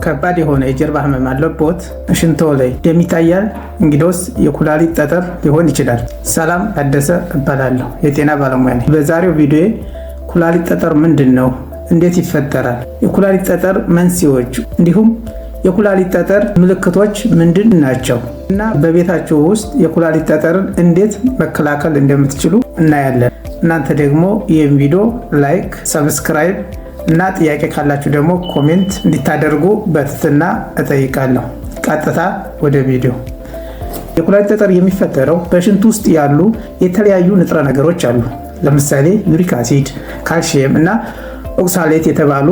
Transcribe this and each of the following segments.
ከባድ የሆነ የጀርባ ህመም አለቦት? ሽንቶ ላይ ደም ይታያል? እንግዲያውስ የኩላሊት ጠጠር ሊሆን ይችላል። ሰላም ታደሰ እባላለሁ፣ የጤና ባለሙያ ነኝ። በዛሬው ቪዲዮ ኩላሊት ጠጠር ምንድን ነው? እንዴት ይፈጠራል? የኩላሊት ጠጠር መንስኤዎች እንዲሁም የኩላሊት ጠጠር ምልክቶች ምንድን ናቸው እና በቤታችሁ ውስጥ የኩላሊት ጠጠርን እንዴት መከላከል እንደምትችሉ እናያለን። እናንተ ደግሞ ይህን ቪዲዮ ላይክ፣ ሰብስክራይብ እና ጥያቄ ካላችሁ ደግሞ ኮሜንት እንዲታደርጉ በትህትና እጠይቃለሁ። ቀጥታ ወደ ቪዲዮ። የኩላሊት ጠጠር የሚፈጠረው በሽንት ውስጥ ያሉ የተለያዩ ንጥረ ነገሮች አሉ። ለምሳሌ ዩሪክ አሲድ፣ ካልሲየም እና ኦክሳሌት የተባሉ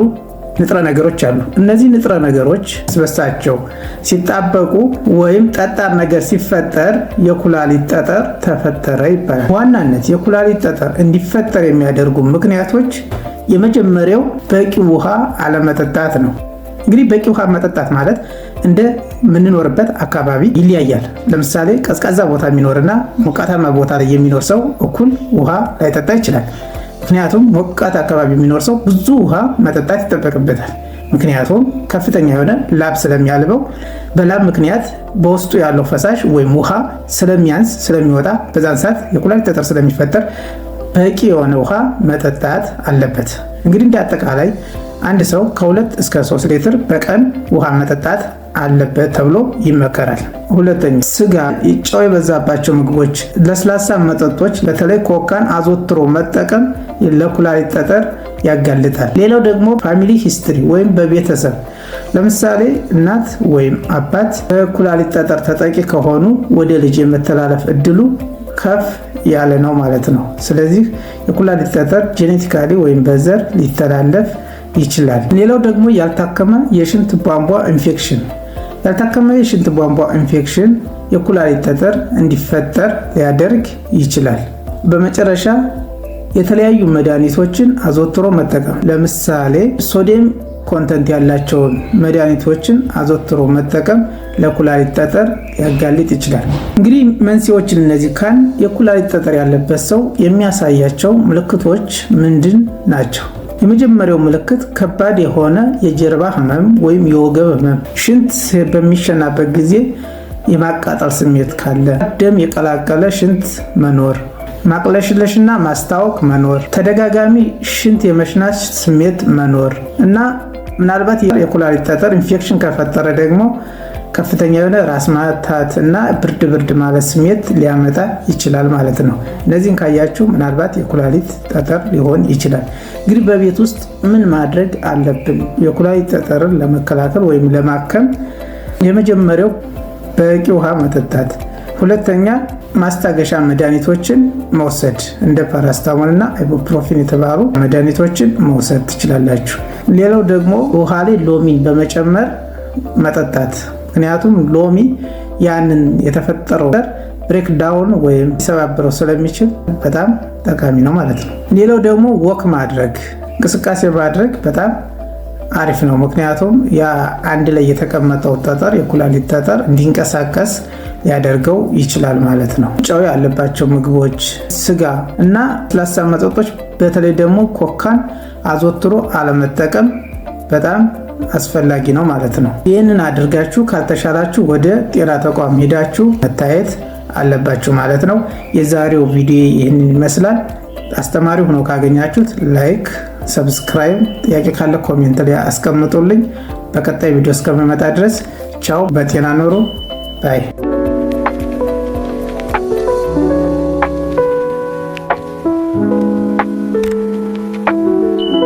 ንጥረ ነገሮች አሉ። እነዚህ ንጥረ ነገሮች በሳቸው ሲጣበቁ ወይም ጠጣር ነገር ሲፈጠር የኩላሊት ጠጠር ተፈጠረ ይባላል። በዋናነት የኩላሊት ጠጠር እንዲፈጠር የሚያደርጉ ምክንያቶች የመጀመሪያው በቂ ውሃ አለመጠጣት ነው። እንግዲህ በቂ ውሃ መጠጣት ማለት እንደ ምንኖርበት አካባቢ ይለያያል። ለምሳሌ ቀዝቃዛ ቦታ የሚኖርና ሞቃታማ ቦታ ላይ የሚኖር ሰው እኩል ውሃ ላይጠጣ ይችላል። ምክንያቱም ሞቃት አካባቢ የሚኖር ሰው ብዙ ውሃ መጠጣት ይጠበቅበታል። ምክንያቱም ከፍተኛ የሆነ ላብ ስለሚያልበው በላብ ምክንያት በውስጡ ያለው ፈሳሽ ወይም ውሃ ስለሚያንስ ስለሚወጣ በዛን ሰዓት የኩላሊት ጠጠር ስለሚፈጠር በቂ የሆነ ውሃ መጠጣት አለበት። እንግዲህ እንደ አጠቃላይ አንድ ሰው ከ2 እስከ 3 ሊትር በቀን ውሃ መጠጣት አለበት ተብሎ ይመከራል። ሁለተኛ፣ ስጋ፣ ጨው የበዛባቸው ምግቦች፣ ለስላሳ መጠጦች በተለይ ኮካን አዘውትሮ መጠቀም ለኩላሊት ጠጠር ያጋልጣል። ሌላው ደግሞ ፋሚሊ ሂስትሪ ወይም በቤተሰብ ለምሳሌ እናት ወይም አባት በኩላሊት ጠጠር ተጠቂ ከሆኑ ወደ ልጅ የመተላለፍ እድሉ ከፍ ያለ ነው ማለት ነው። ስለዚህ የኩላሊት ጠጠር ጄኔቲካሊ ወይም በዘር ሊተላለፍ ይችላል። ሌላው ደግሞ ያልታከመ የሽንት ቧንቧ ኢንፌክሽን። ያልታከመ የሽንት ቧንቧ ኢንፌክሽን የኩላሊት ጠጠር እንዲፈጠር ሊያደርግ ይችላል። በመጨረሻ የተለያዩ መድኃኒቶችን አዘውትሮ መጠቀም፣ ለምሳሌ ሶዲየም ኮንተንት ያላቸውን መድኃኒቶችን አዘውትሮ መጠቀም ለኩላሊት ጠጠር ሊያጋልጥ ይችላል። እንግዲህ መንስኤዎችን እነዚህ ካን የኩላሊት ጠጠር ያለበት ሰው የሚያሳያቸው ምልክቶች ምንድን ናቸው? የመጀመሪያው ምልክት ከባድ የሆነ የጀርባ ህመም ወይም የወገብ ህመም፣ ሽንት በሚሸናበት ጊዜ የማቃጠል ስሜት ካለ፣ ደም የቀላቀለ ሽንት መኖር፣ ማቅለሽለሽና ማስታወክ መኖር፣ ተደጋጋሚ ሽንት የመሽናት ስሜት መኖር እና ምናልባት የኩላሊት ጠጠር ኢንፌክሽን ከፈጠረ ደግሞ ከፍተኛ የሆነ ራስ ማታት እና ብርድ ማለት ስሜት ሊያመጣ ይችላል ማለት ነው። እነዚህን ካያችሁ ምናልባት የኩላሊት ጠጠር ሊሆን ይችላል። እንግዲህ በቤት ውስጥ ምን ማድረግ አለብን የኩላሊት ጠጠርን ለመከላከል ወይም ለማከም? የመጀመሪያው በቂ ውሃ መጠጣት። ሁለተኛ ማስታገሻ መድኃኒቶችን መውሰድ እንደ ፓራስታሞል እና አይቡፕሮፊን የተባሉ መድኃኒቶችን መውሰድ ትችላላችሁ። ሌላው ደግሞ ውሃ ላይ ሎሚን በመጨመር መጠጣት። ምክንያቱም ሎሚ ያንን የተፈጠረው ብሬክ ዳውን ወይም ሊሰባብረው ስለሚችል በጣም ጠቃሚ ነው ማለት ነው። ሌላው ደግሞ ወክ ማድረግ፣ እንቅስቃሴ ማድረግ በጣም አሪፍ ነው። ምክንያቱም ያ አንድ ላይ የተቀመጠው ጠጠር የኩላሊት ጠጠር እንዲንቀሳቀስ ሊያደርገው ይችላል ማለት ነው። ጨው ያለባቸው ምግቦች፣ ስጋ እና ለስላሳ መጠጦች በተለይ ደግሞ ኮካን አዘውትሮ አለመጠቀም በጣም አስፈላጊ ነው ማለት ነው። ይህንን አድርጋችሁ ካልተሻላችሁ ወደ ጤና ተቋም ሄዳችሁ መታየት አለባችሁ ማለት ነው። የዛሬው ቪዲዮ ይህንን ይመስላል። አስተማሪ ሆኖ ካገኛችሁት ላይክ፣ ሰብስክራይብ፣ ጥያቄ ካለ ኮሜንት ላይ አስቀምጡልኝ። በቀጣይ ቪዲዮ እስከምመጣ ድረስ ቻው፣ በጤና ኑሩ። ባይ